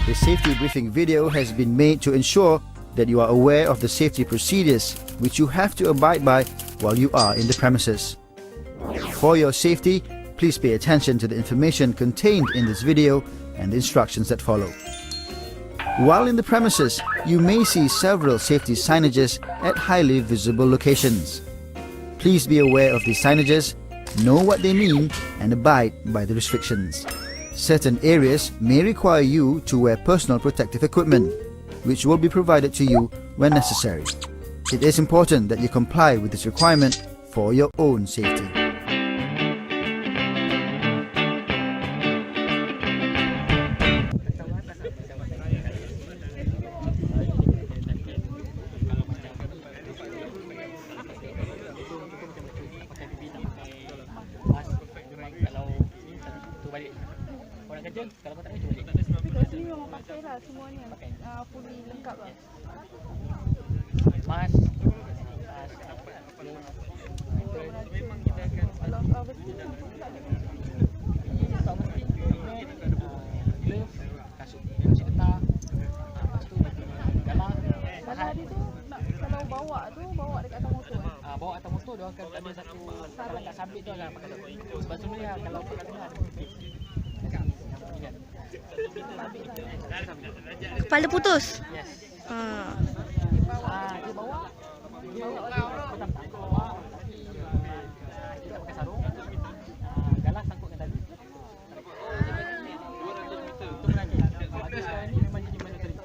This safety briefing video has been made to ensure that you are aware of the safety procedures which you have to abide by while you are in the premises. For your safety, please pay attention to the information contained in this video and the instructions that follow. While in the premises, you may see several safety signages at highly visible locations. Please be aware of these signages, know what they mean, and abide by the restrictions. Certain areas may require you to wear personal protective equipment, which will be provided to you when necessary. It is important that you comply with this requirement for your own safety. Kalau kau tak cuba balik. Kat sini memang pakai lah semuanya. Fully lengkap lah. Mas. Memang kita akan kalau bersih tu tak ada. Tak mesti. Glove, kasut getah. Lepas tu galah. Galah dia tu nak kalau bawa dekat atas motor. Bawa atas motor dia akan ada satu sarung kat sabit tu akan pakai satu. Sebab tu dia kalau kat tengah ada tipis. Kepala putus? Yes. Dia bawa macam tak bawa tapi dia pakai sarung. Galas sangkutkan tadi. 200 meter. Itu lagi. Tapi sekarang ni memang jadi mandatory.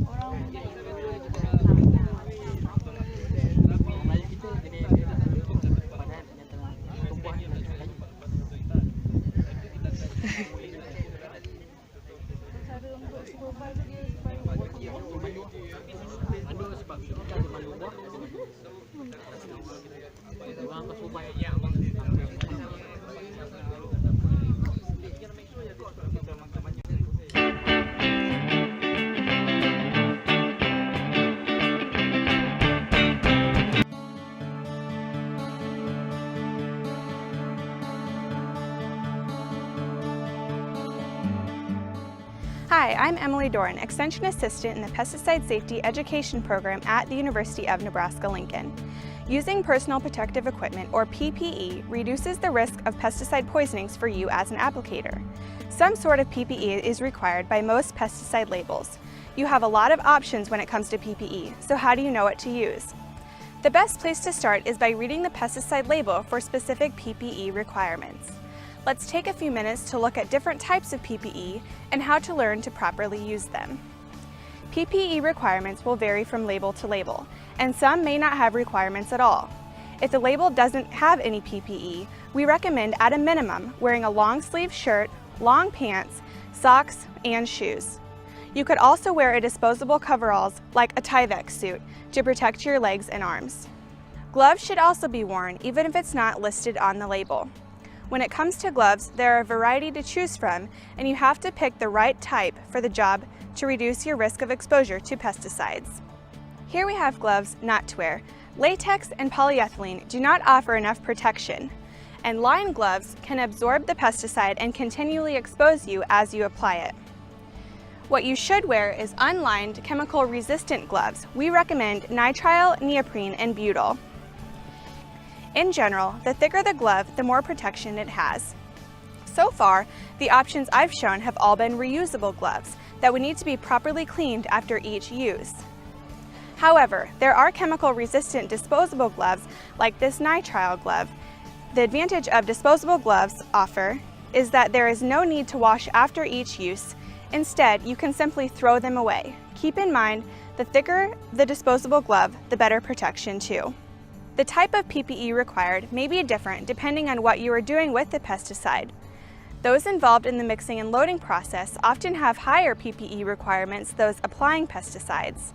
Orang Melayu kita jadi badan yang tengah tumbuh ni lagi. Cara untuk supervise dia supaya malu sebab kita ada malu buah. Orang tu supervise ya abang. Hi, I'm Emily Doran, Extension Assistant in the Pesticide Safety Education Program at the University of Nebraska-Lincoln. Using personal protective equipment, or PPE, reduces the risk of pesticide poisonings for you as an applicator. Some sort of PPE is required by most pesticide labels. You have a lot of options when it comes to PPE, so how do you know what to use? The best place to start is by reading the pesticide label for specific PPE requirements. Let's take a few minutes to look at different types of PPE and how to learn to properly use them. PPE requirements will vary from label to label, and some may not have requirements at all. If the label doesn't have any PPE, we recommend at a minimum wearing a long sleeve shirt, long pants, socks, and shoes. You could also wear a disposable coveralls like a Tyvek suit to protect your legs and arms. Gloves should also be worn even if it's not listed on the label. When it comes to gloves, there are a variety to choose from, and you have to pick the right type for the job to reduce your risk of exposure to pesticides. Here we have gloves not to wear. Latex and polyethylene do not offer enough protection, and lined gloves can absorb the pesticide and continually expose you as you apply it. What you should wear is unlined, chemical-resistant gloves. We recommend nitrile, neoprene, and butyl. In general, the thicker the glove, the more protection it has. So far, the options I've shown have all been reusable gloves that would need to be properly cleaned after each use. However, there are chemical-resistant disposable gloves like this nitrile glove. The advantage of disposable gloves offer is that there is no need to wash after each use. Instead, you can simply throw them away. Keep in mind, the thicker the disposable glove, the better protection too. The type of PPE required may be different depending on what you are doing with the pesticide. Those involved in the mixing and loading process often have higher PPE requirements than those applying pesticides.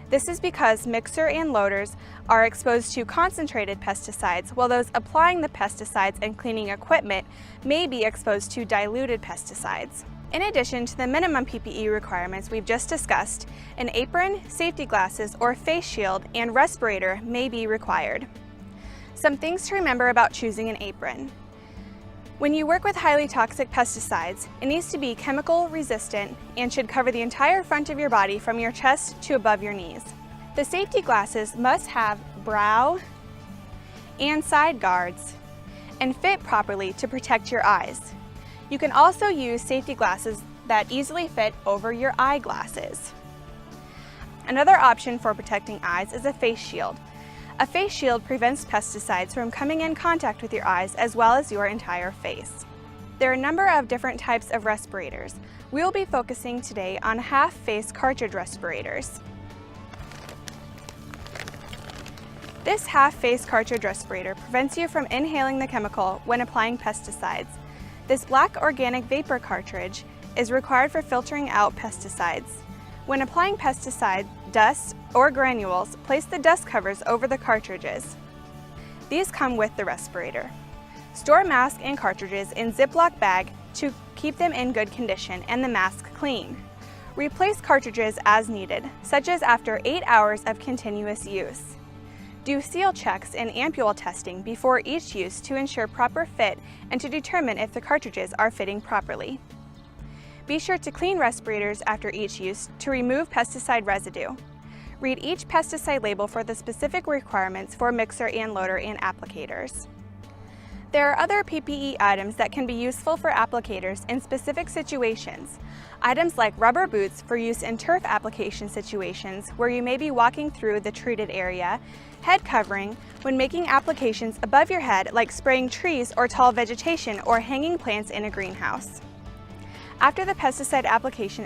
This is because mixer and loaders are exposed to concentrated pesticides, while those applying the pesticides and cleaning equipment may be exposed to diluted pesticides. In addition to the minimum PPE requirements we've just discussed, an apron, safety glasses, or face shield and respirator may be required. Some things to remember about choosing an apron. When you work with highly toxic pesticides, it needs to be chemical resistant and should cover the entire front of your body from your chest to above your knees. The safety glasses must have brow and side guards and fit properly to protect your eyes. You can also use safety glasses that easily fit over your eyeglasses. Another option for protecting eyes is a face shield. A face shield prevents pesticides from coming in contact with your eyes as well as your entire face. There are a number of different types of respirators. We will be focusing today on half-face cartridge respirators. This half-face cartridge respirator prevents you from inhaling the chemical when applying pesticides. This black organic vapor cartridge is required for filtering out pesticides. When applying pesticide, dust, or granules, place the dust covers over the cartridges. These come with the respirator. Store mask and cartridges in Ziploc bag to keep them in good condition and the mask clean. Replace cartridges as needed, such as after 8 hours of continuous use. Do seal checks and ampule testing before each use to ensure proper fit and to determine if the cartridges are fitting properly. Be sure to clean respirators after each use to remove pesticide residue. Read each pesticide label for the specific requirements for mixer and loader and applicators. There are other PPE items that can be useful for applicators in specific situations. Items like rubber boots for use in turf application situations where you may be walking through the treated area, head covering when making applications above your head like spraying trees or tall vegetation or hanging plants in a greenhouse. After the pesticide application,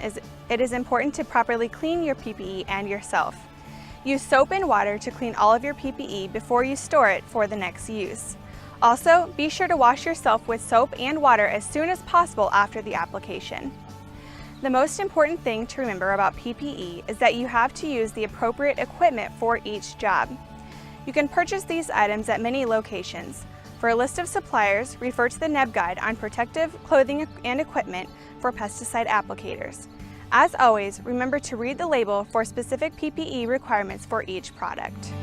it is important to properly clean your PPE and yourself. Use soap and water to clean all of your PPE before you store it for the next use. Also, be sure to wash yourself with soap and water as soon as possible after the application. The most important thing to remember about PPE is that you have to use the appropriate equipment for each job. You can purchase these items at many locations. For a list of suppliers, refer to the NEB Guide on protective clothing and equipment for pesticide applicators. As always, remember to read the label for specific PPE requirements for each product.